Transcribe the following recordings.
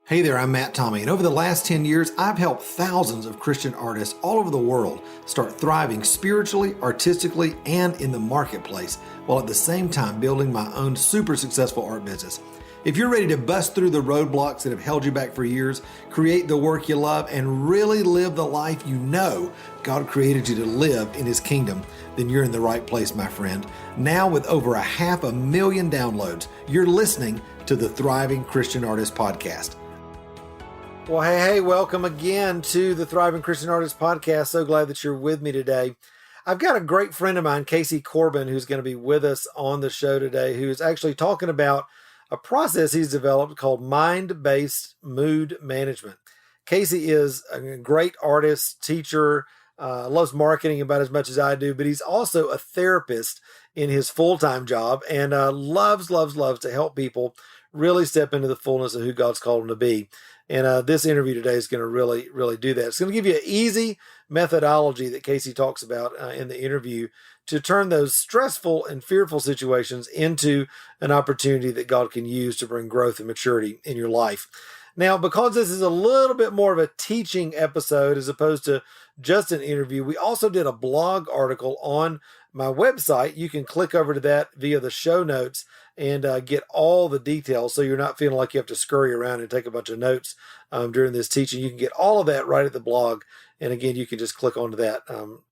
Hey there, I'm Matt Tommy, and over the last 10 years, I've helped thousands of Christian artists all over the world start thriving spiritually, artistically, and in the marketplace, while at the same time building my own super successful art business. If you're ready to bust through the roadblocks that have held you back for years, create the work you love, and really live the life you know God created you to live in His kingdom, then you're in the right place, my friend. Now with over 500,000 downloads, you're listening to the Thriving Christian Artist Podcast. Well, hey, welcome again to the Thriving Christian Artist Podcast. So glad that you're with me today. I've got a great friend of mine, Casey Corben, who's going to be with us on the show today, who's actually talking about a process he's developed called mind-based mood management. Casey is a great artist, teacher, loves marketing about as much as I do, but he's also a therapist in his full-time job and loves to help people really step into the fullness of who God's called them to be. And this interview today is going to really do that. It's going to give you an easy methodology that Casey talks about in the interview to turn those stressful and fearful situations into an opportunity that God can use to bring growth and maturity in your life. Now, because this is a little bit more of a teaching episode as opposed to just an interview, we also did a blog article on my website. You can click over to that via the show notes and get all the details so you're not feeling like you have to scurry around and take a bunch of notes during this teaching. You can get all of that right at the blog. And again, you can just click onto that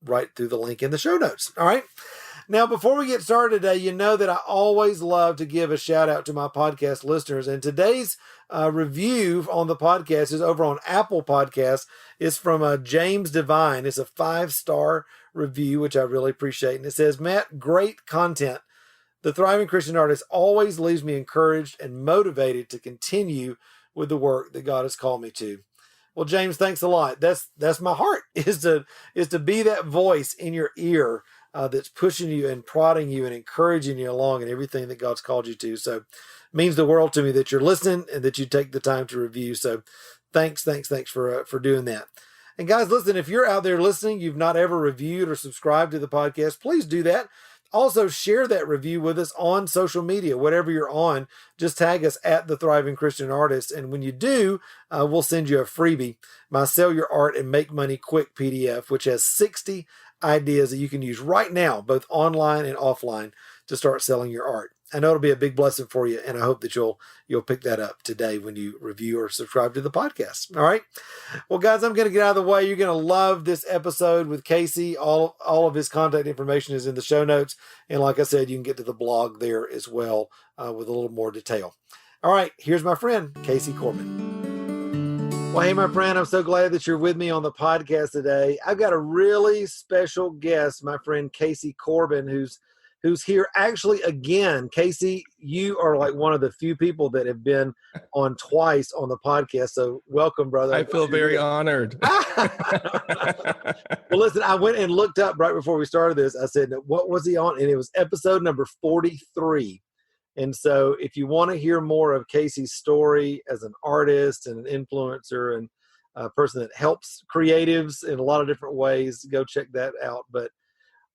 right through the link in the show notes. All right. Now, before we get started today, you know that I always love to give a shout out to my podcast listeners. And today's review on the podcast is over on Apple Podcasts. It's from James Devine. It's a 5-star review, which I really appreciate. And it says, Matt, great content. The Thriving Christian Artist always leaves me encouraged and motivated to continue with the work that God has called me to. Well, James, thanks a lot. That's my heart is to be that voice in your ear that's pushing you and prodding you and encouraging you along in everything that God's called you to. So it means the world to me that you're listening and that you take the time to review. So thanks for doing that. And guys, listen, if you're out there listening, you've not ever reviewed or subscribed to the podcast, please do that. Also, share that review with us on social media, whatever you're on. Just tag us at the Thriving Christian Artist. And when you do, we'll send you a freebie, my Sell Your Art and Make Money Quick PDF, which has 60 ideas that you can use right now, both online and offline, to start selling your art. I know it'll be a big blessing for you, and I hope that you'll pick that up today when you review or subscribe to the podcast. All right. Well, guys, I'm going to get out of the way. You're going to love this episode with Casey. All of his contact information is in the show notes. And like I said, you can get to the blog there as well with a little more detail. All right. Here's my friend, Casey Corben. Well, hey, my friend, I'm so glad that you're with me on the podcast today. I've got a really special guest, my friend, Casey Corben, who's here actually again. Casey, you are like one of the few people that have been on twice on the podcast. So welcome, brother. I feel very honored. Well, listen, I went and looked up right before we started this. I said, what was he on? And it was episode number 43. And so if you want to hear more of Casey's story as an artist and an influencer and a person that helps creatives in a lot of different ways, go check that out. But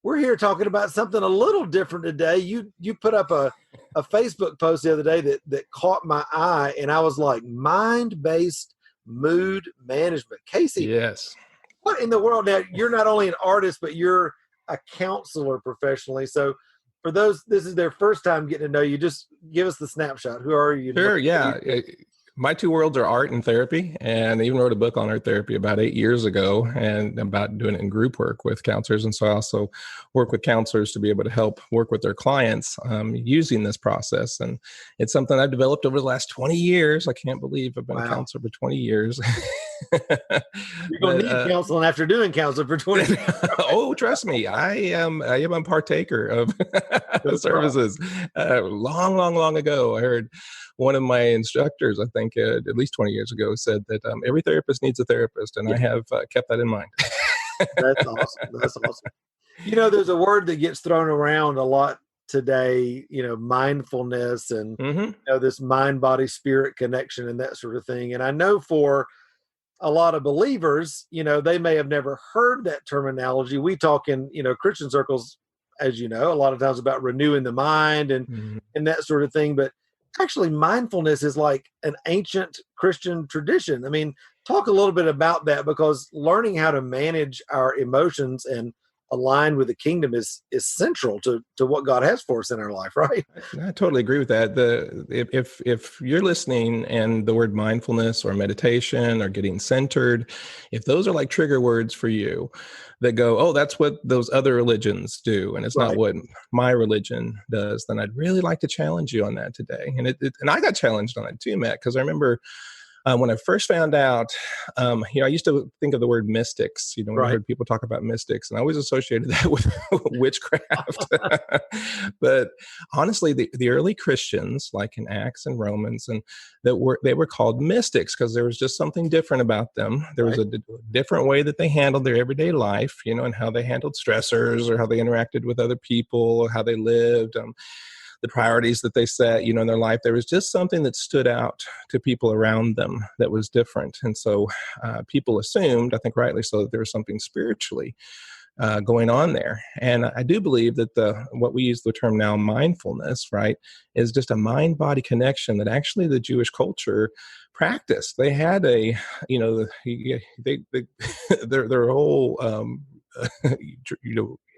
we're here talking about something a little different today. You put up a Facebook post the other day that caught my eye, and I was like, mind-based mood management. Casey, yes. What in the world? Now, you're not only an artist, but you're a counselor professionally. So for those, this is their first time getting to know you, just give us the snapshot. Who are you? Sure, yeah. My two worlds are art and therapy, and I even wrote a book on art therapy about 8 years ago and about doing it in group work with counselors. And so I also work with counselors to be able to help work with their clients using this process. And it's something I've developed over the last 20 years. I can't believe I've been a counselor for 20 years. You're going to need counseling after doing counseling for 20 years. Oh, trust me, I am a partaker of the services. Long ago, I heard one of my instructors, I think at least 20 years ago, said that every therapist needs a therapist, and I have kept that in mind. That's awesome. You know, there's a word that gets thrown around a lot today, mindfulness and this mind, body, spirit connection and that sort of thing. And I know for a lot of believers, they may have never heard that terminology. We talk in, Christian circles, as you know, a lot of times about renewing the mind and that sort of thing. But actually mindfulness is like an ancient Christian tradition. I mean, talk a little bit about that, because learning how to manage our emotions and align with the kingdom is central to what God has for us in our life, right? I totally agree with that. If you're listening and the word mindfulness or meditation or getting centered, if those are like trigger words for you that go, oh, that's what those other religions do, and it's not Right. what my religion does, then I'd really like to challenge you on that today. And I got challenged on it too, Matt, because I remember when I first found out, I used to think of the word mystics, when I Right. heard people talk about mystics, and I always associated that with witchcraft. But honestly, the early Christians, like in Acts and Romans, and they were called mystics because there was just something different about them. There was Right. a different way that they handled their everyday life, and how they handled stressors or how they interacted with other people or how they lived. The priorities that they set, in their life. There was just something that stood out to people around them that was different. And so people assumed, I think rightly so, that there was something spiritually going on there. And I do believe that what we use the term now, mindfulness, right, is just a mind-body connection that actually the Jewish culture practiced. They had their whole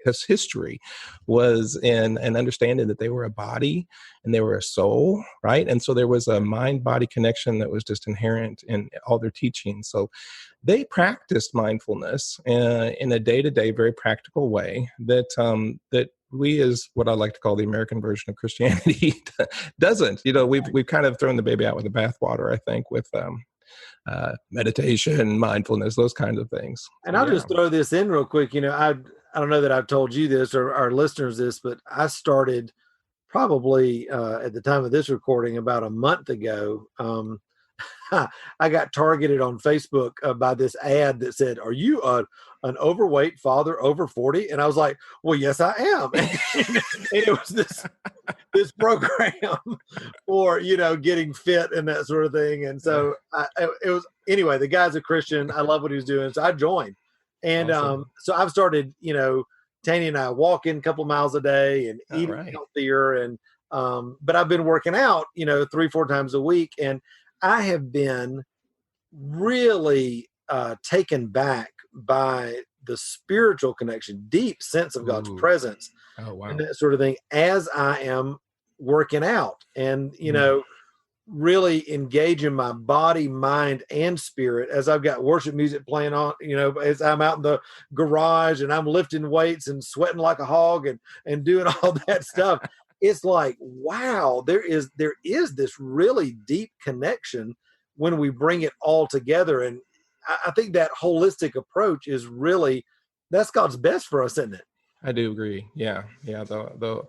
his history was in an understanding that they were a body and they were a soul, right? And so there was a mind-body connection that was just inherent in all their teaching. So they practiced mindfulness in a day-to-day, very practical way that we, as what I like to call the American version of Christianity, doesn't. We've kind of thrown the baby out with the bathwater, I think, with meditation, mindfulness, those kinds of things. And So, I'll yeah. just throw this in real quick. I don't know that I've told you this or our listeners this, but I started probably at the time of this recording about a month ago. I got targeted on Facebook by this ad that said, "Are you an overweight father over 40?" And I was like, "Well, yes, I am." And it was this program for getting fit and that sort of thing. And so it was, anyway. The guy's a Christian. I love what he was doing, so I joined. And Awesome. so I've started, Tanya and I walking a couple miles a day and All eating right. healthier. And but I've been working out, 3-4 times a week, and I have been really taken back by the spiritual connection, deep sense of God's Ooh. presence Oh, and wow. that sort of thing as I am working out, and Mm. really engaging my body, mind, and spirit as I've got worship music playing on, as I'm out in the garage and I'm lifting weights and sweating like a hog and doing all that stuff. It's like, wow, there is this really deep connection when we bring it all together. And I think that holistic approach is really, that's God's best for us, isn't it? I do agree. Yeah. Yeah. The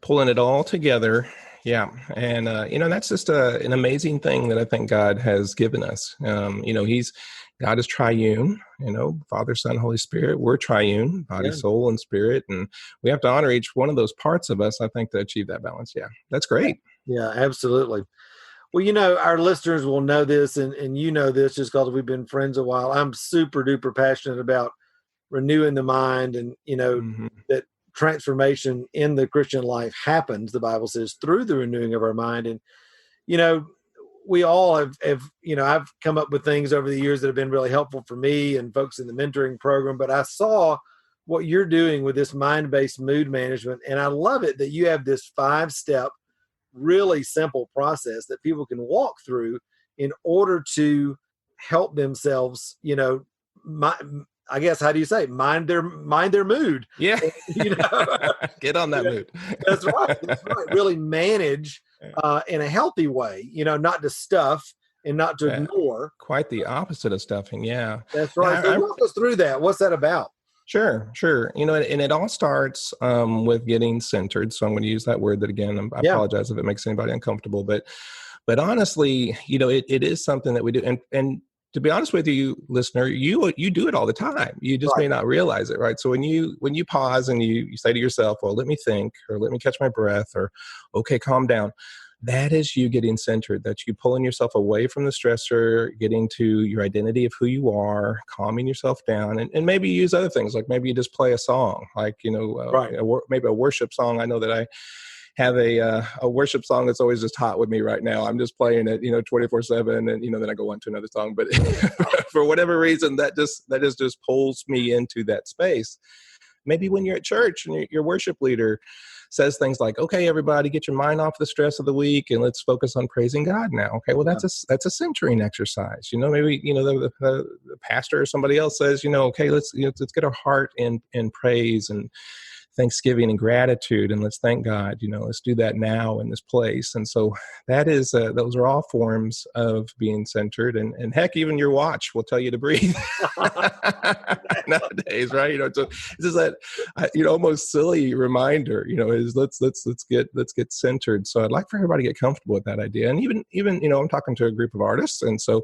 pulling it all together. Yeah. And, that's just an amazing thing that I think God has given us. God is triune, Father, Son, Holy Spirit. We're triune, body, Yeah. soul, and spirit. And we have to honor each one of those parts of us, I think, to achieve that balance. Yeah. That's great. Yeah, absolutely. Well, our listeners will know this, and this just because we've been friends a while. I'm super duper passionate about renewing the mind, and Hmm. that transformation in the Christian life happens, the Bible says, through the renewing of our mind. And you know, we all have I've come up with things over the years that have been really helpful for me and folks in the mentoring program. But I saw what you're doing with this mind-based mood management, and I love it that you have this 5-step really simple process that people can walk through in order to help themselves, my, I guess, how do you say, mind their mood. Yeah. you know, Get on you that know, mood. that's right. That's right. Really manage in a healthy way, not to stuff and not to Yeah. ignore. Quite the opposite of stuffing. Yeah. That's Yeah. right. So walk us through that. What's that about? Sure, sure. And it all starts with getting centered. So I'm going to use that word that again. I Yeah. apologize if it makes anybody uncomfortable, but honestly, it is something that we do. And to be honest with you, listener, you do it all the time. You just Right. may not realize it, right? So when you pause and you say to yourself, "Well, let me think," or "Let me catch my breath," or "Okay, calm down." That is you getting centered. That's you pulling yourself away from the stressor, getting to your identity of who you are, calming yourself down, and maybe you use other things, like maybe you just play a song, like Right. maybe a worship song. I know that have a worship song that's always just hot with me right now. I'm just playing it, 24/7, and then I go on to another song. But for whatever reason, that just pulls me into that space. Maybe when you're at church and your worship leader says things like, "Okay, everybody, get your mind off the stress of the week and let's focus on praising God now." Okay, well, that's a centering exercise. Maybe the pastor or somebody else says, "Okay, let's get our heart in praise and thanksgiving and gratitude, and let's thank God. Let's do that now in this place." And so that is those are all forms of being centered. And heck, even your watch will tell you to breathe nowadays, right? So it's just that almost silly reminder. Is let's get centered. So I'd like for everybody to get comfortable with that idea. And even I'm talking to a group of artists, and so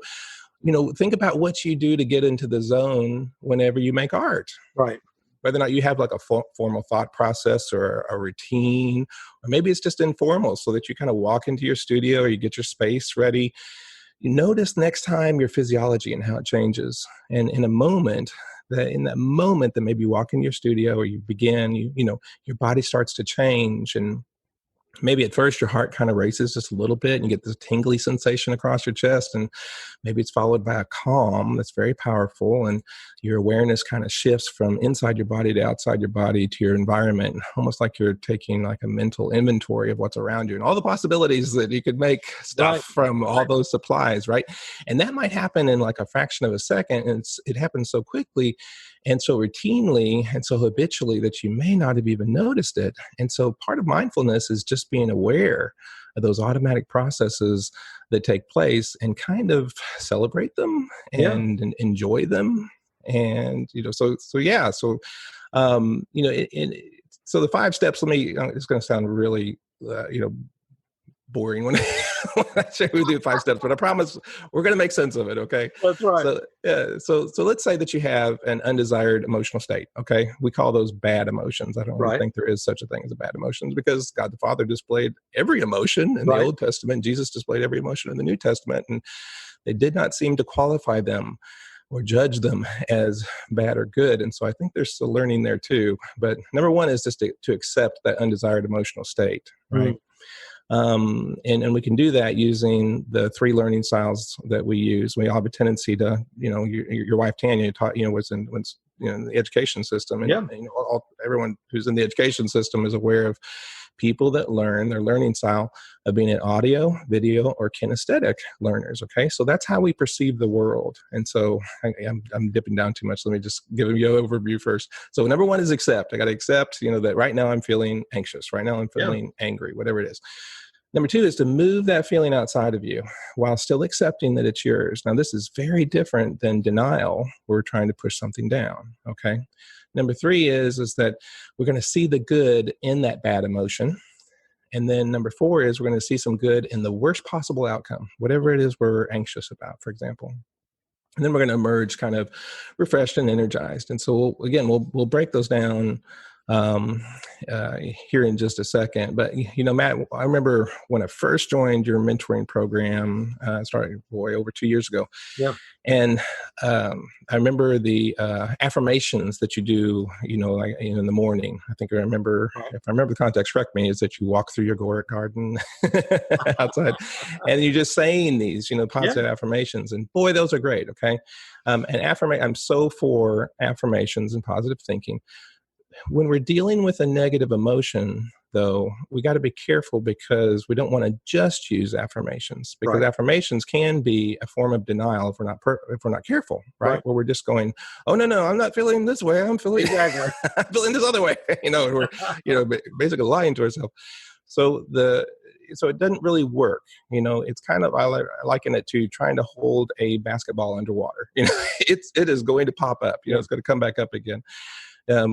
think about what you do to get into the zone whenever you make art. Right. Whether or not you have like a formal thought process or a routine, or maybe it's just informal so that you kind of walk into your studio or you get your space ready. You notice next time your physiology and how it changes. And in that moment that maybe you walk in your studio or you begin, your body starts to change. And maybe at first your heart kind of races just a little bit and you get this tingly sensation across your chest, and maybe it's followed by a calm that's very powerful, and your awareness kind of shifts from inside your body to outside your body to your environment, almost like you're taking like a mental inventory of what's around you and all the possibilities that you could make stuff from all those supplies, right? And that might happen in like a fraction of a second, and it happens so quickly and so routinely and so habitually that you may not have even noticed it. And so part of mindfulness is just being aware of those automatic processes that take place and kind of celebrate them and enjoy them. And, so the 5 steps, it's going to sound really, boring when I share with you 5 steps, but I promise we're going to make sense of it. Okay. That's right. So let's say that you have an undesired emotional state. Okay. We call those bad emotions. I don't really think there is such a thing as a bad emotions, because God the Father displayed every emotion in the Old Testament. Jesus displayed every emotion in the New Testament, and they did not seem to qualify them or judge them as bad or good. And so I think there's still learning there too. But number one is just to accept that undesired emotional state, right? And we can do that using the 3 learning styles that we use. We all have a tendency to, your wife Tanya taught, was in the education system, and everyone who's in the education system is aware of people that learn their learning style of being an audio, video, or kinesthetic learners. Okay, so that's how we perceive the world. And so I'm dipping down too much. Let me just give you an overview first. So number 1 is accept. I got to accept, that right now I'm feeling anxious. Right now I'm feeling angry, whatever it is. Number 2 is to move that feeling outside of you while still accepting that it's yours. Now, this is very different than denial. We're trying to push something down, okay? Number 3 is that we're going to see the good in that bad emotion. And then number 4 is we're going to see some good in the worst possible outcome, whatever it is we're anxious about, for example. And then we're going to emerge kind of refreshed and energized. And so, we'll break those down here in just a second. But, Matt, I remember when I first joined your mentoring program, started over 2 years ago. Yeah. And I remember the affirmations that you do, like in the morning. I think I remember, if I remember the context, correct me, is that you walk through your garden outside and you're just saying these, positive affirmations. And boy, those are great. Okay. I'm so for affirmations and positive thinking. When we're dealing with a negative emotion, though, we got to be careful, because we don't want to just use affirmations, because affirmations can be a form of denial if we're not careful, right? Where we're just going, "Oh no, I'm not feeling this way. I'm feeling I'm feeling this other way." We're basically lying to ourselves. So it doesn't really work. It's kind of, I liken it to trying to hold a basketball underwater. It is going to pop up. It's going to come back up again.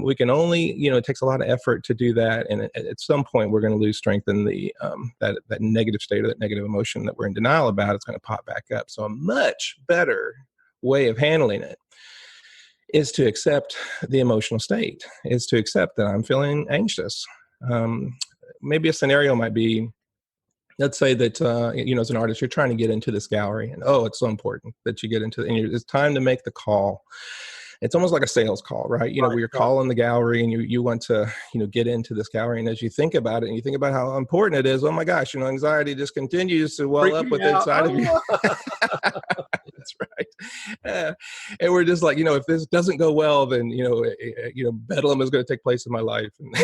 We can only, it takes a lot of effort to do that. And at some point, we're going to lose strength in the that negative state or that negative emotion that we're in denial about. It's going to pop back up. So a much better way of handling it is to accept the emotional state, is to accept that I'm feeling anxious. Maybe a scenario might be, let's say that, as an artist, you're trying to get into this gallery, and it's so important that you get into it, and it's time to make the call. it's almost like a sales call, right? Where you're calling the gallery and you want to, get into this gallery. And as you think about it and you think about how important it is, oh my gosh, anxiety just continues to well up with inside of you. That's right. And we're just like, if this doesn't go well, then, bedlam is going to take place in my life. And,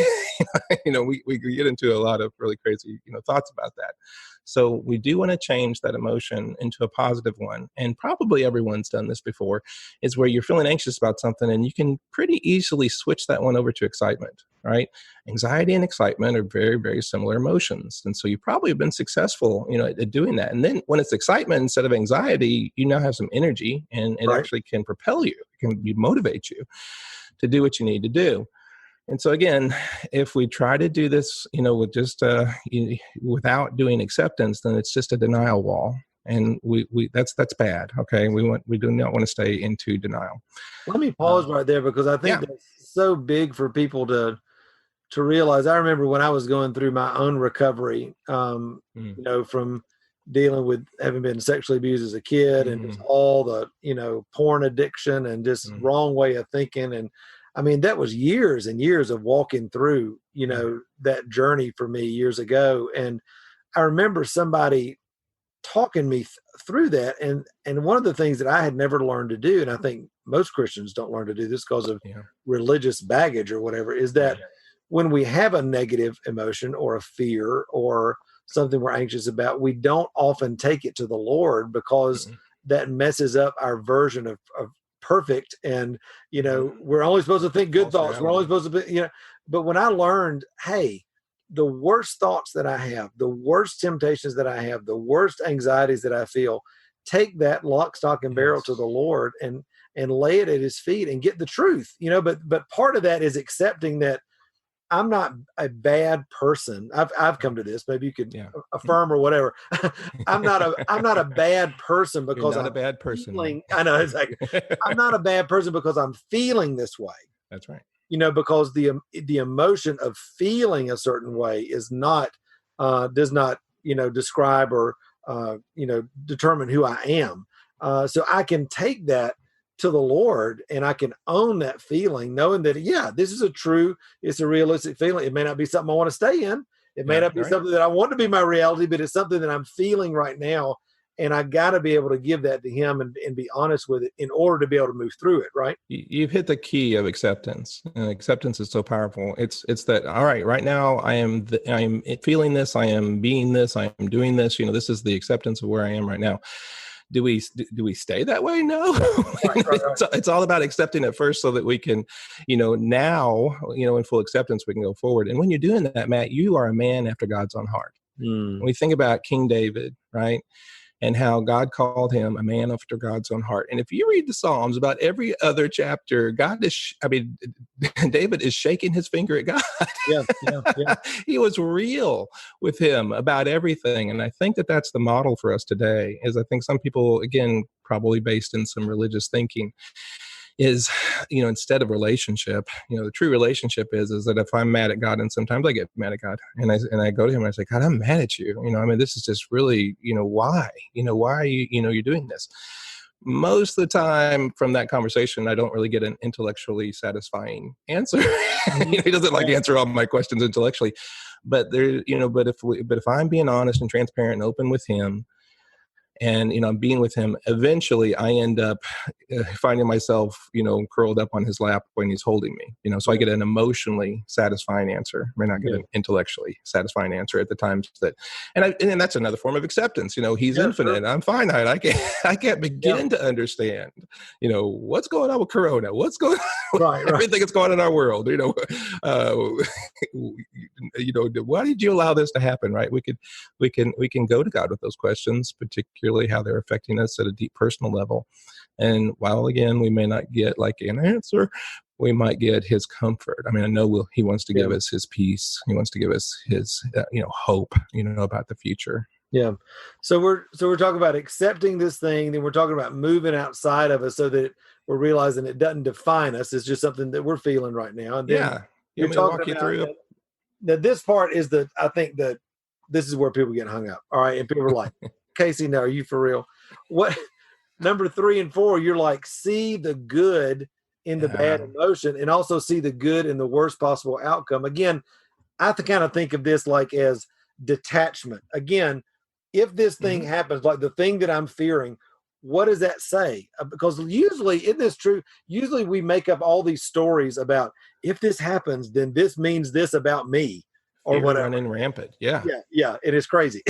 we get into a lot of really crazy, thoughts about that. So we do want to change that emotion into a positive one. And probably everyone's done this before, is where you're feeling anxious about something and you can pretty easily switch that one over to excitement, right? Anxiety and excitement are very, very similar emotions. And so you probably have been successful, at doing that. And then when it's excitement instead of anxiety, you now have some energy and it actually can propel you, it can motivate you to do what you need to do. And so again, if we try to do this, with just without doing acceptance, then it's just a denial wall, and that's bad. Okay, we do not want to stay into denial. Let me pause right there because I think that's so big for people to realize. I remember when I was going through my own recovery, from dealing with having been sexually abused as a kid and just all the porn addiction and just wrong way of thinking. And I mean, that was years and years of walking through, that journey for me years ago. And I remember somebody talking me through that. And one of the things that I had never learned to do, and I think most Christians don't learn to do this because of religious baggage or whatever, is that when we have a negative emotion or a fear or something we're anxious about, we don't often take it to the Lord because that messes up our version of perfect. And, we're only supposed to think good thoughts. We're only supposed to be, but when I learned, hey, the worst thoughts that I have, the worst temptations that I have, the worst anxieties that I feel, take that lock, stock, and barrel to the Lord and lay it at his feet and get the truth, but part of that is accepting that I'm not a bad person. I've come to this. Maybe you could affirm or whatever. I'm not a bad person because I'm a bad person. I know, it's like I'm not a bad person because I'm feeling this way. That's right. Because the emotion of feeling a certain way is not does not describe or determine who I am. So I can take that to the Lord and I can own that feeling, knowing that, this is it's a realistic feeling. It may not be something I want to stay in. It may not be something that I want to be my reality, but it's something that I'm feeling right now. And I got to be able to give that to him and be honest with it in order to be able to move through it. Right. You've hit the key of acceptance. Acceptance is so powerful. It's that, all right now I am feeling this. I am being this. I am doing this. This is the acceptance of where I am right now. Do we stay that way? No. Right. It's all about accepting it first so that we can, now, in full acceptance, we can go forward. And when you're doing that, Matt, you are a man after God's own heart. When we think about King David, right? And how God called him a man after God's own heart. And if you read the Psalms, about every other chapter, David is shaking his finger at God. Yeah. He was real with him about everything. And I think that that's the model for us today, is I think some people, again, probably based in some religious thinking, is, instead of relationship, the true relationship is that if I'm mad at God, and sometimes I get mad at God, and I go to him and I say, God, I'm mad at you. This is just really, why? Why are you, you're doing this? Most of the time from that conversation, I don't really get an intellectually satisfying answer. He doesn't answer all my questions intellectually, but but if I'm being honest and transparent and open with him, and, I'm being with him, eventually I end up finding myself, curled up on his lap when he's holding me, so I get an emotionally satisfying answer. I may not get an intellectually satisfying answer at the times that, and that's another form of acceptance. He's infinite. Sure. I'm finite. I can't begin to understand, what's going on with Corona, what's going on, everything that's going on in our world, why did you allow this to happen? Right. We can go to God with those questions, particularly how they're affecting us at a deep personal level. And while, again, we may not get an answer, we might get his comfort. I know he wants to give us his peace. He wants to give us his, hope, about the future. Yeah. So we're talking about accepting this thing, then we're talking about moving outside of us so that we're realizing it doesn't define us. It's just something that we're feeling right now. And then you're talking about that this part is I think that this is where people get hung up. All right. And people are like, Casey, now are you for real? What number 3 and 4, you're like, see the good in the Yeah. bad emotion and also see the good in the worst possible outcome. Again, I have to kind of think of this like as detachment. Again, if this thing Mhm. happens, like the thing that I'm fearing, what does that say? Because usually, isn't this true? Usually we make up all these stories about if this happens, then this means this about me or Fear whatever. running rampant. Yeah. Yeah, yeah, it is crazy.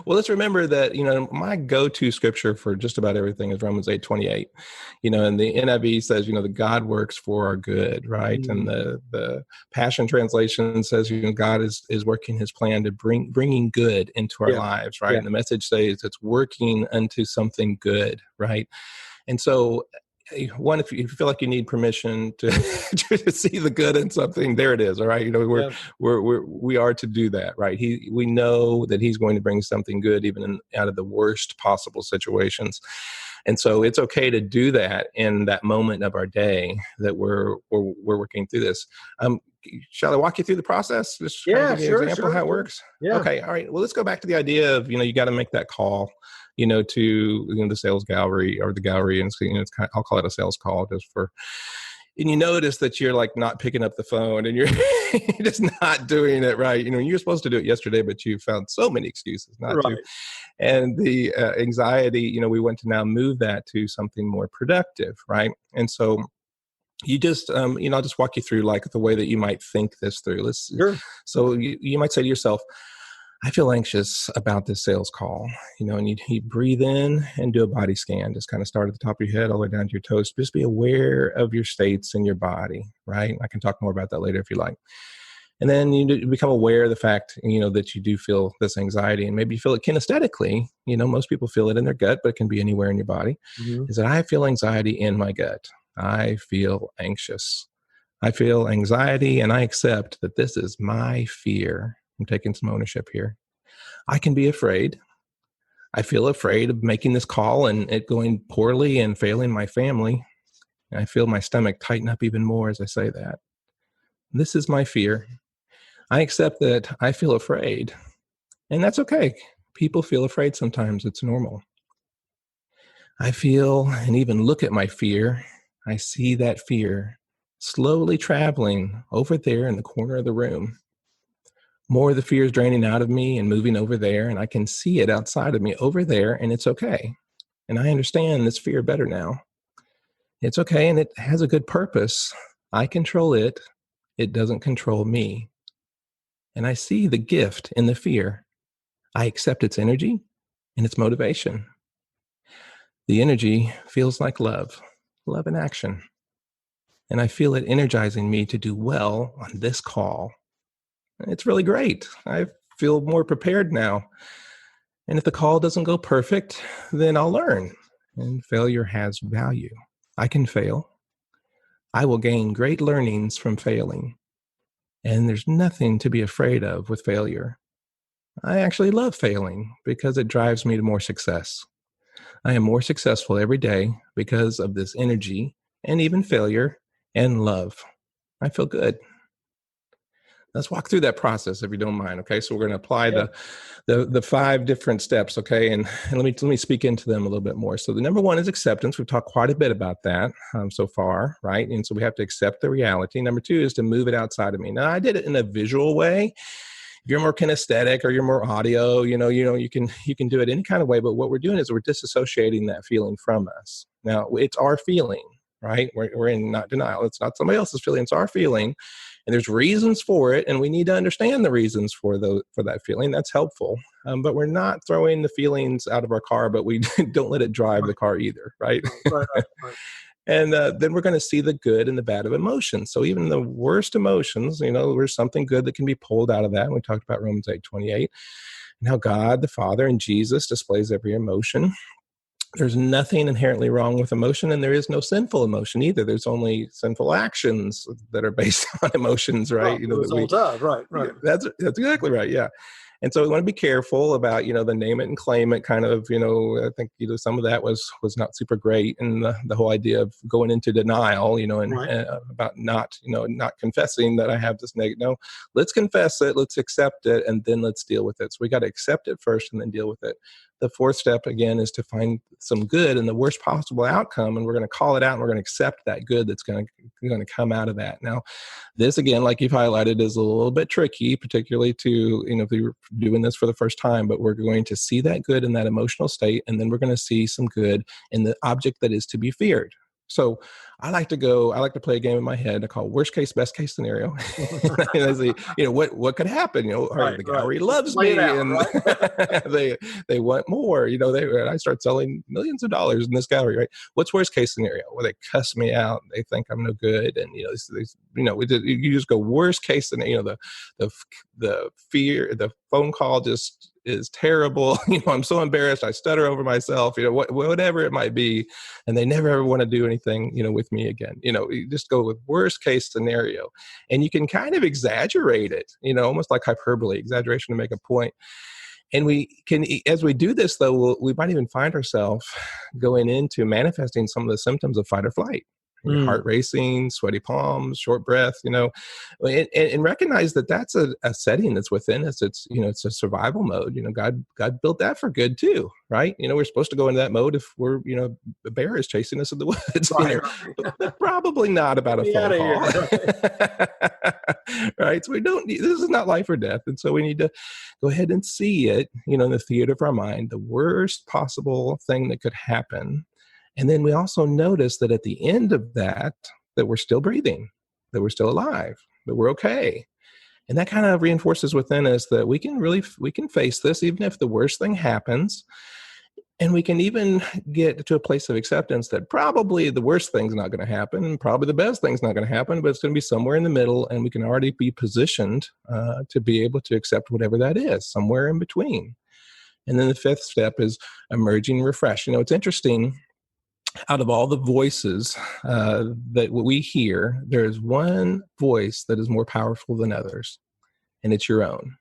Well, let's remember that, my go-to scripture for just about everything is Romans 8:28. And the NIV says, that God works for our good, right? And Mm, the Passion Translation says, God is working his plan to bringing good into our yeah, lives, right? yeah, And the message says it's working unto something good, right? And so, one, if you feel like you need permission to to see the good in something, there it is. All right, yeah, we are to do that, right? We know that he's going to bring something good, even out of the worst possible situations, and so it's okay to do that in that moment of our day that we're working through this. Shall I walk you through the process? Just kind of yeah. give you an Sure, example of sure, how it sure. works. Yeah, Okay, all right. Well, let's go back to the idea of you got to make that call to the sales gallery or the gallery, and it's kind of, I'll call it a sales call just for. And you notice that you're like not picking up the phone, and you're just not doing it right. You're supposed to do it yesterday, but you found so many excuses not to. right. And the anxiety, we want to now move that to something more productive, right? And so you just I'll just walk you through like the way that you might think this through. Sure. So you might say to yourself, I feel anxious about this sales call, and you breathe in and do a body scan. Just kind of start at the top of your head all the way down to your toes. Just be aware of your states in your body, right? I can talk more about that later if you like. And then you become aware of the fact, that you do feel this anxiety, and maybe you feel it kinesthetically. Most people feel it in their gut, but it can be anywhere in your body. Mhm. Is that I feel anxiety in my gut. I feel anxious. I feel anxiety, and I accept that this is my fear. I'm taking some ownership here. I can be afraid. I feel afraid of making this call and it going poorly and failing my family. And I feel my stomach tighten up even more as I say that. This is my fear. I accept that I feel afraid, and that's okay. People feel afraid sometimes. It's normal. I feel and even look at my fear. I see that fear slowly traveling over there in the corner of the room. More of the fear is draining out of me and moving over there, and I can see it outside of me over there, and it's okay. And I understand this fear better now. It's okay, and it has a good purpose. I control it. It doesn't control me. And I see the gift in the fear. I accept its energy and its motivation. The energy feels like love, love in action. And I feel it energizing me to do well on this call. It's really great. I feel more prepared now. And if the call doesn't go perfect, then I'll learn. And failure has value. I can fail. I will gain great learnings from failing. And there's nothing to be afraid of with failure. I actually love failing because it drives me to more success. I am more successful every day because of this energy and even failure and love. I feel good. Let's walk through that process if you don't mind. Okay, so we're going to apply Yeah. the 5 different steps. Okay, and let me speak into them a little bit more. So the number 1 is acceptance. We've talked quite a bit about that so far, right? And so we have to accept the reality. Number 2 is to move it outside of me. Now I did it in a visual way. If you're more kinesthetic or you're more audio, you can do it any kind of way. But what we're doing is we're disassociating that feeling from us. Now it's our feeling, right? We're in not denial. It's not somebody else's feeling. It's our feeling. And there's reasons for it, and we need to understand the reasons for that feeling. That's helpful, but we're not throwing the feelings out of our car, but we don't let it drive the Right, car either, right? right, right, right. And then we're going to see the good and the bad of emotions. So even the worst emotions, there's something good that can be pulled out of that. And we talked about Romans 8:28, and how God, the Father, and Jesus displays every emotion. There's nothing inherently wrong with emotion, and there is no sinful emotion either. There's only sinful actions that are based on emotions, right? Right. The result of, right, Yeah, right. that's exactly right. Yeah. And so we want to be careful about, the name it and claim it kind of, I think, some of that was not super great. And the whole idea of going into denial, and Right. about not confessing that I have this negative. No, let's confess it, let's accept it, and then let's deal with it. So we got to accept it first and then deal with it. the fourth step, again, is to find some good in the worst possible outcome. And we're going to call it out, and we're going to accept that good that's going to come out of that. Now, this, again, like you've highlighted, is a little bit tricky, particularly to, if you're doing this for the first time, but we're going to see that good in that emotional state. And then we're going to see some good in the object that is to be feared. So I like to play a game in my head I call worst case, best case scenario. And I say, what could happen? The gallery loves me, and they want more. I start selling millions of dollars in this gallery, right? What's worst case scenario? Well, they cuss me out. They think I'm no good, and you just go worst case scenario. The fear, the phone call just is terrible. I'm so embarrassed. I stutter over myself, whatever it might be. And they never ever want to do anything, with me again. You just go with worst case scenario, and you can kind of exaggerate it, almost like hyperbole, exaggeration to make a point. And we can, as we do this though, we might even find ourselves going into manifesting some of the symptoms of fight or flight. Heart racing, sweaty palms, short breath, and recognize that that's a setting that's within us. It's, it's a survival mode. God built that for good too, right? We're supposed to go into that mode if we're, a bear is chasing us in the woods, right. But probably not about a phone call, right? So this is not life or death. And so we need to go ahead and see it, in the theater of our mind, the worst possible thing that could happen. And then we also notice that at the end of that we're still breathing, that we're still alive, that we're okay. And that kind of reinforces within us that we can face this even if the worst thing happens. And we can even get to a place of acceptance that probably the worst thing's not going to happen, and probably the best thing's not going to happen, but it's going to be somewhere in the middle. And we can already be positioned to be able to accept whatever that is, somewhere in between. And then the fifth step is emerging refreshed. It's interesting. Out of all the voices that we hear, there is one voice that is more powerful than others, and it's your own.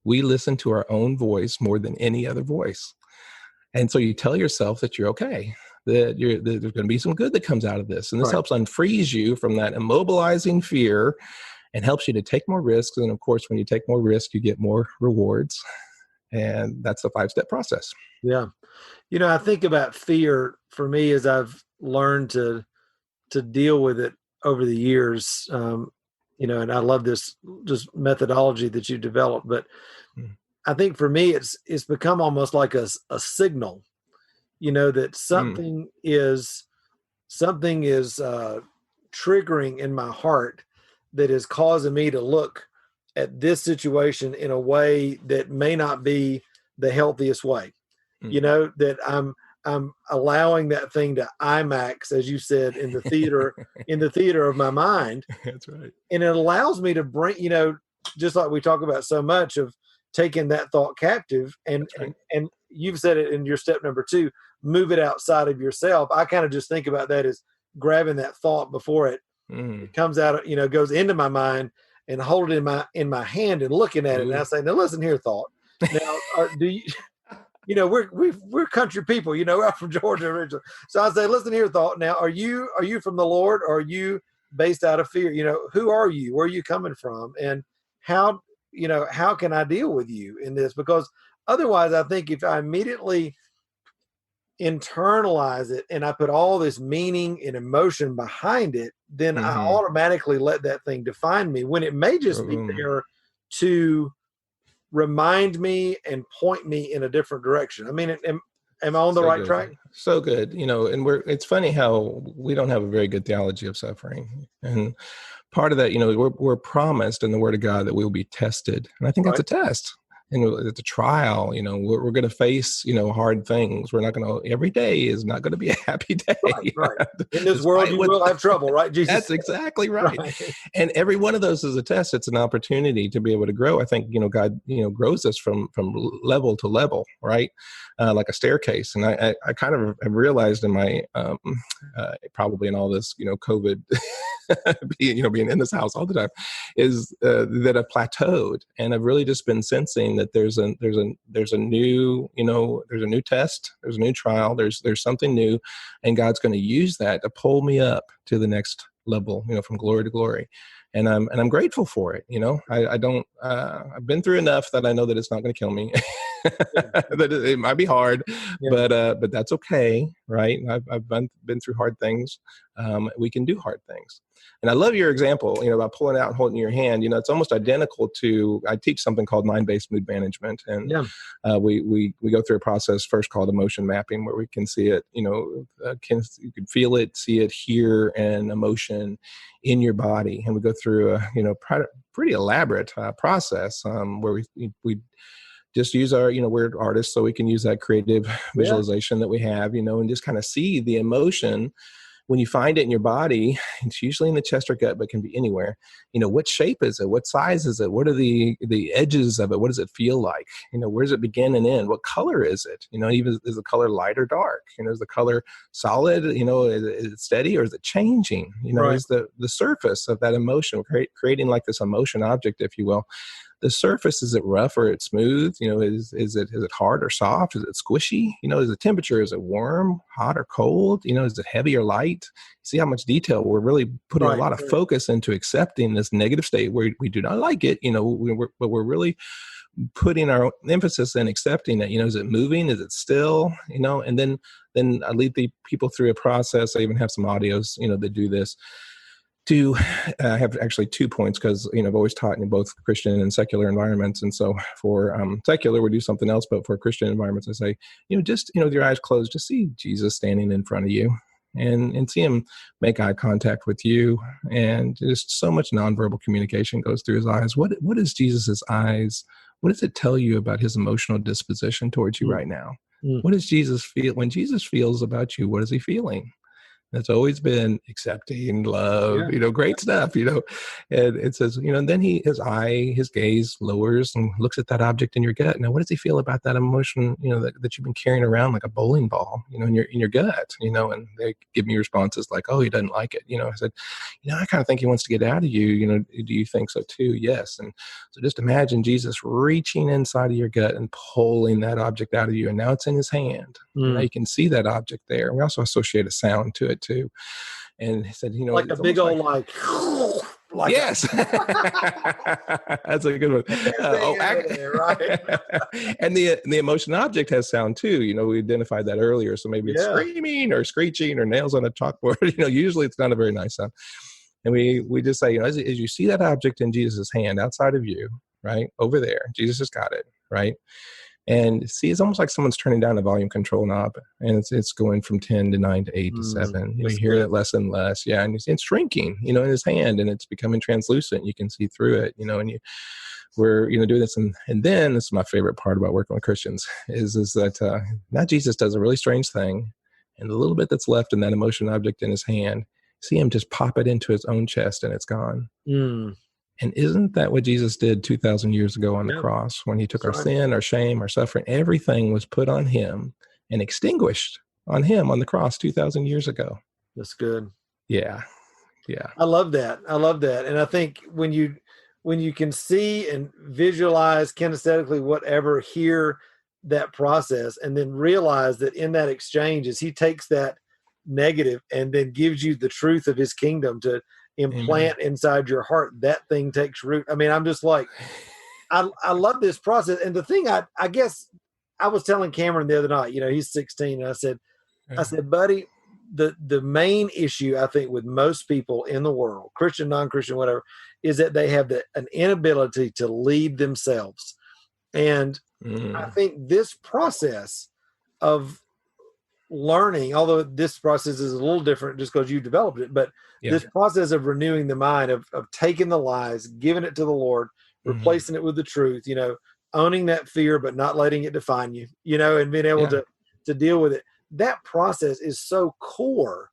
We listen to our own voice more than any other voice. And so you tell yourself that you're okay, that there's going to be some good that comes out of this. And this helps unfreeze you from that immobilizing fear and helps you to take more risks. And of course, when you take more risk, you get more rewards. And that's the 5-step process. Yeah. I think about fear for me as I've learned to deal with it over the years, and I love this just methodology that you developed, but I think for me, it's become almost like a signal, that something is triggering in my heart that is causing me to look at this situation in a way that may not be the healthiest way. That I'm allowing that thing to IMAX, as you said, in the theater of my mind. That's right. And it allows me to bring, just like we talk about so much of taking that thought captive, and you've said it in your step number 2, move it outside of yourself. I kind of just think about that as grabbing that thought before it comes out, goes into my mind, and hold it in my hand and looking at it. And I say, now listen here, thought. Now, do you? We're country people, I'm from Georgia originally. So I say, listen here, thought. Now, are you from the Lord, or are you based out of fear? Who are you? Where are you coming from? And how can I deal with you in this? Because otherwise, I think if I immediately internalize it and I put all this meaning and emotion behind it, then I automatically let that thing define me, when it may just be there to remind me and point me in a different direction. I mean, am I on the right track? So good. And it's funny how we don't have a very good theology of suffering. And part of that, we're promised in the Word of God that we will be tested. And I think that's a test. And it's a trial, we're going to face, hard things. We're not going to, every day is not going to be a happy day. Right. In this world, you will have trouble, right? Jesus. That's exactly right. And every one of those is a test. It's an opportunity to be able to grow. I think, God, grows us from level to level, right? Like a staircase. And I kind of have realized in my, probably in all this, COVID, being in this house all the time, is that I've plateaued, and I've really just been sensing that there's a new test, there's a new trial, there's something new, and God's going to use that to pull me up to the next level, from glory to glory. And I'm grateful for it. I've been through enough that I know that it's not going to kill me. That it might be hard, but that's okay, right? I've been through hard things. We can do hard things. And I love your example, about pulling out and holding your hand. It's almost identical to, I teach something called mind-based mood management. And we go through a process first called emotion mapping, where we can see it, you can feel it, see it, hear an emotion in your body. And we go through a, pretty elaborate process where we just use our, we're artists, so we can use that creative visualization that we have, and just kind of see the emotion. When you find it in your body, it's usually in the chest or gut, but can be anywhere. What shape is it? What size is it? What are the edges of it? What does it feel like? Where does it begin and end? What color is it? Even is the color light or dark? Is the color solid? Is it steady, or is it changing? Is the surface of that emotion creating like this emotion object, if you will. The surface, is it rough or it's smooth? Is it hard or soft? Is it squishy? Is the temperature, is it warm, hot or cold? Is it heavy or light? See how much detail we're really putting a lot of focus into accepting this negative state where we do not like it, but we're really putting our emphasis in accepting it. Is it moving? Is it still? And then I lead the people through a process. I even have some audios, that do this. To have actually 2 points, because I've always taught in both Christian and secular environments, and so for secular we do something else, but for Christian environments I say, just with your eyes closed, just see Jesus standing in front of you, and see him make eye contact with you, and just so much nonverbal communication goes through his eyes. What is Jesus's eyes? What does it tell you about his emotional disposition towards you right now? What does Jesus feel when Jesus feels about you? What is he feeling? It's always been accepting, love, great stuff, and it says, and then his gaze lowers and looks at that object in your gut. Now, what does he feel about that emotion, that you've been carrying around like a bowling ball, in your gut, and they give me responses like, oh, he doesn't like it. I said, I kind of think he wants to get out of you. Do you think so too? Yes. And so just imagine Jesus reaching inside of your gut and pulling that object out of you. And now it's in his hand. Now you can see that object there. We also associate a sound to it too. And he said, like a big old like yes. That's a good one. Right. And the emotion object has sound too. We identified that earlier. So maybe it's screaming or screeching or nails on a chalkboard. Usually it's not a very nice sound. And we just say, as you see that object in Jesus' hand outside of you, right over there, Jesus has got it, right? And see, it's almost like someone's turning down the volume control knob, and it's going from 10 to 9 to 8 to 7. You hear it less and less. Yeah. And it's shrinking, in his hand, and it's becoming translucent. You can see through it, and we're, doing this. And then this is my favorite part about working with Christians is that now Jesus does a really strange thing. And the little bit that's left in that emotion object in his hand, see him just pop it into his own chest, and it's gone. And isn't that what Jesus did 2,000 years ago on the cross, when he took our sin, our shame, our suffering? Everything was put on him and extinguished on him on the cross 2,000 years ago. That's good. Yeah. Yeah. I love that. And I think when you can see and visualize kinesthetically, whatever, hear that process, and then realize that in that exchange, as he takes that negative and then gives you the truth of his kingdom to implant inside your heart, that thing takes root. I mean, I'm just like, I love this process. And the thing I guess I was telling Cameron the other night, he's 16, and I said, buddy, the main issue I think with most people in the world, Christian, non-Christian, whatever, is that they have an inability to lead themselves. And I think this process of learning, although this process is a little different just because you developed it, but this process of renewing the mind, of taking the lies, giving it to the Lord, replacing it with the truth, owning that fear, but not letting it define you, and being able to deal with it. That process is so core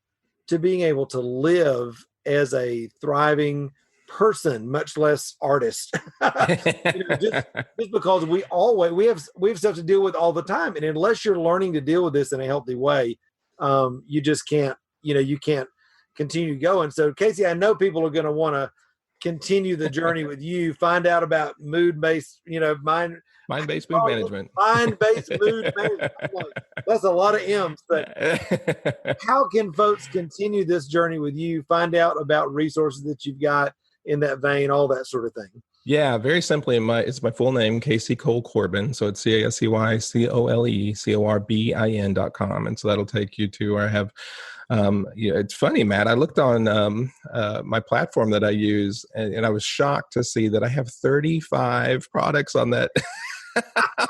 to being able to live as a thriving person, much less artist. Just because we have stuff to deal with all the time, and unless you're learning to deal with this in a healthy way, you just can't. You can't continue going. So, Casey, I know people are going to want to continue the journey with you. Find out about mind-based mood management. Mind-based mood management. That's a lot of M's, but how can folks continue this journey with you? Find out about resources that you've got in that vein, all that sort of thing. Yeah, very simply, it's my full name, Casey Cole Corbin. So it's CASEYCOLECORBIN.com. And so that'll take you to where I have, it's funny, Matt. I looked on my platform that I use, and I was shocked to see that I have 35 products on that.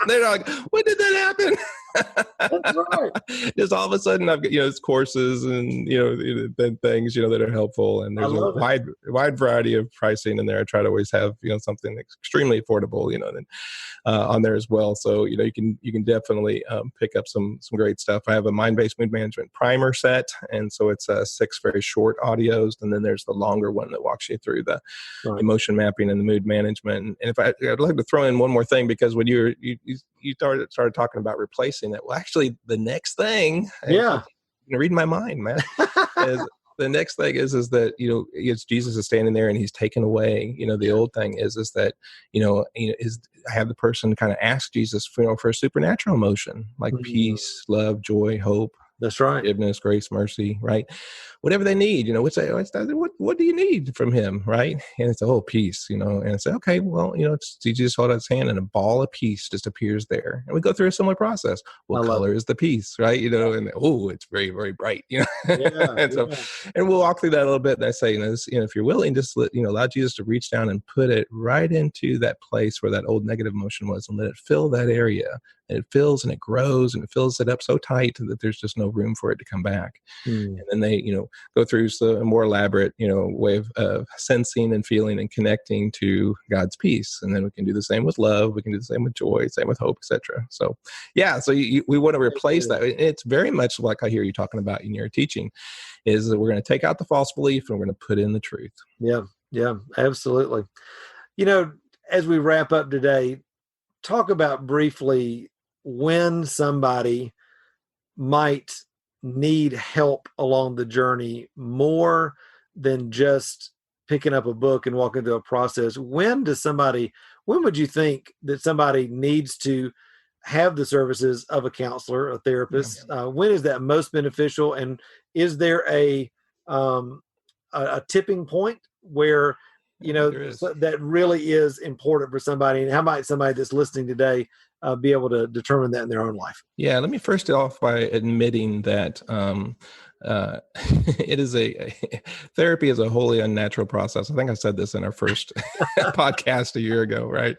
They're like, when did that happen? That's right. Just all of a sudden, I've got, it's courses and, things, that are helpful. And there's a wide variety of pricing in there. I try to always have, something extremely affordable, on there as well. So, you can definitely pick up some great stuff. I have a mind-based mood management primer set. And so it's 6 very short audios. And then there's the longer one that walks you through the emotion mapping and the mood management. And if I'd like to throw in one more thing, because when you started talking about replacing it, well, actually the next thing, reading my mind, man, is the next thing is that, it's Jesus is standing there and he's taken away, the old thing is that, I have the person kind of ask Jesus for a supernatural emotion, like peace, love, joy, hope. That's right. Forgiveness, grace, mercy, right? Whatever they need, we say, what do you need from him, right? And it's peace, and it's okay, well, he just hold out his hand and a ball of peace just appears there. And we go through a similar process. What color is the peace, right? And it's very, very bright, and so, and we'll walk through that a little bit. And I say, if you're willing, just allow Jesus to reach down and put it right into that place where that old negative emotion was and let it fill that area. And it fills and it grows and it fills it up so tight that there's just no room for it to come back. And then they, go through a more elaborate, way of sensing and feeling and connecting to God's peace. And then we can do the same with love. We can do the same with joy, same with hope, etc. So, we want to replace that. It's very much like I hear you talking about in your teaching, is that we're going to take out the false belief and we're going to put in the truth. Yeah, absolutely. As we wrap up today, talk about briefly when somebody might need help along the journey more than just picking up a book and walking through a process. When would you think that somebody needs to have the services of a counselor, a therapist? When is that most beneficial? And is there a tipping point where, that really is important for somebody? And how might somebody that's listening today be able to determine that in their own life? Yeah, let me first off by admitting that it is therapy is a wholly unnatural process. I think I said this in our first podcast a year ago, right?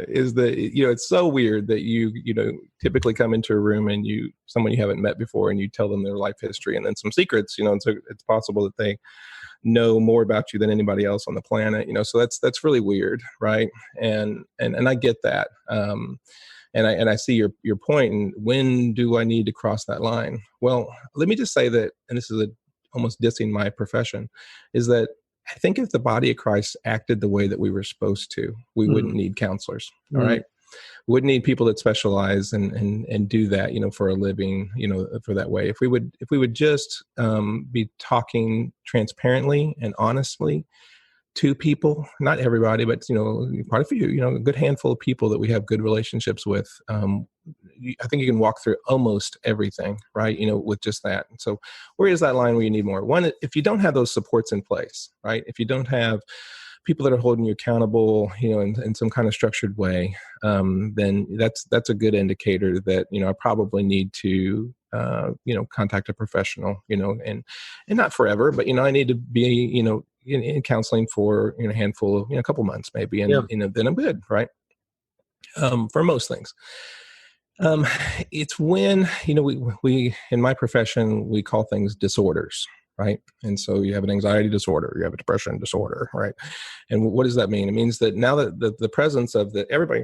Is that, it's so weird that you typically come into a room and someone you haven't met before and you tell them their life history and then some secrets, and so it's possible that they know more about you than anybody else on the planet, so that's really weird, right? And I get that. And I see your point. And when do I need to cross that line? Well, let me just say that, and this is almost dissing my profession, is that I think if the body of Christ acted the way that we were supposed to, we wouldn't need counselors. All right. Wouldn't need people that specialize and do that, for a living, for that way. If we would just be talking transparently and honestly to people, not everybody, but, quite a few, a good handful of people that we have good relationships with, I think you can walk through almost everything, right? With just that. And so where is that line where you need more? One, if you don't have those supports in place, right? If you don't have people that are holding you accountable, in some kind of structured way, then that's a good indicator that, I probably need to, contact a professional, and not forever, but, I need to be, in counseling for a handful of, a couple months maybe. And, then I'm good. Right. For most things. It's when, we, in my profession, we call things disorders. Right. And so you have an anxiety disorder, you have a depression disorder. Right. And what does that mean? It means that now that the presence of everybody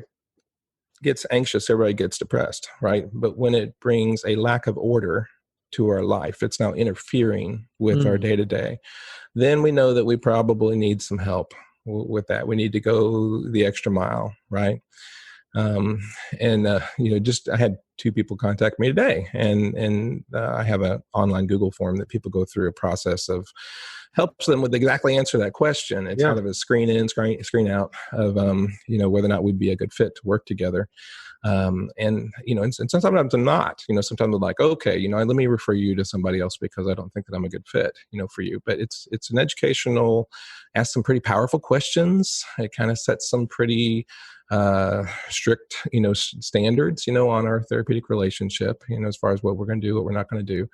gets anxious, everybody gets depressed. Right. But when it brings a lack of order to our life, it's now interfering with our day to day, then we know that we probably need some help with that. We need to go the extra mile. Right. I had 2 people contact me today, and I have an online Google form that people go through a process of helps them with exactly answer that question. It's kind of a screen in, screen out of, whether or not we'd be a good fit to work together. And sometimes I'm not, sometimes I'm like, okay, let me refer you to somebody else because I don't think that I'm a good fit, for you. But it's an educational, ask some pretty powerful questions. It kind of sets some pretty strict, standards, on our therapeutic relationship, as far as what we're going to do, what we're not going to do.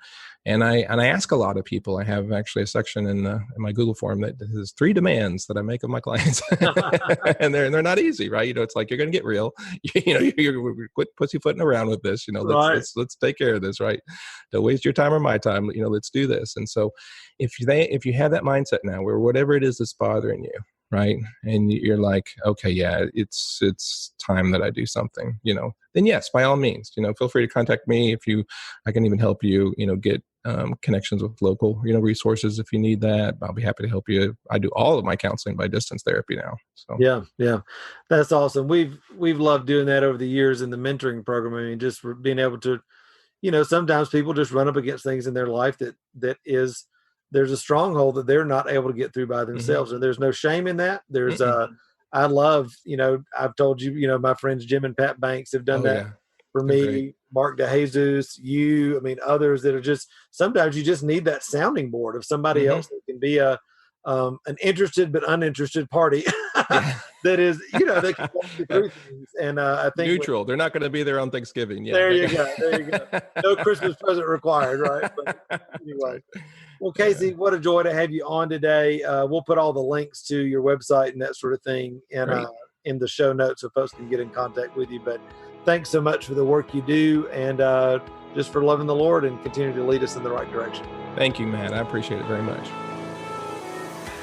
And I ask a lot of people. I have actually a section in my Google form that has 3 demands that I make of my clients, and they're not easy, right? It's like, you're going to get real, you're quit pussyfooting around with this, let's take care of this, right? Don't waste your time or my time, let's do this. And so if you have that mindset now, where whatever it is that's bothering you, right, and you're like, okay, yeah, it's time that I do something, then yes, by all means, feel free to contact me. I can even help you, get connections with local, resources if you need that. I'll be happy to help you. I do all of my counseling by distance therapy now. So yeah, that's awesome. We've loved doing that over the years in the mentoring program. I mean, just being able to, sometimes people just run up against things in their life there's a stronghold that they're not able to get through by themselves. Mm-hmm. And there's no shame in that. There's I love, I've told you, my friends Jim and Pat Banks have done that for me. Great. Mark DeJesus, others that are just, sometimes you just need that sounding board of somebody else that can be an interested but uninterested party that is, they can walk you through things. And I think neutral. They're not going to be there on Thanksgiving. Yeah, there you go. No Christmas present required, right? But anyway. Well, Casey, what a joy to have you on today. We'll put all the links to your website and that sort of thing in the show notes so folks can get in contact with you. But thanks so much for the work you do and just for loving the Lord and continue to lead us in the right direction. Thank you, Matt. I appreciate it very much.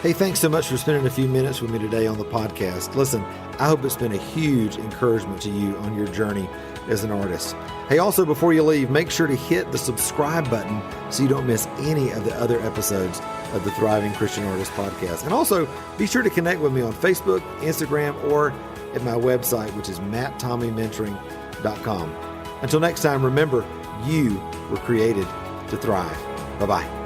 Hey, thanks so much for spending a few minutes with me today on the podcast. Listen, I hope it's been a huge encouragement to you on your journey as an artist. Hey, also, before you leave, make sure to hit the subscribe button so you don't miss any of the other episodes of the Thriving Christian Artist podcast. And also, be sure to connect with me on Facebook, Instagram, or at my website, which is matttommymentoring.com. Until next time, remember, you were created to thrive. Bye-bye.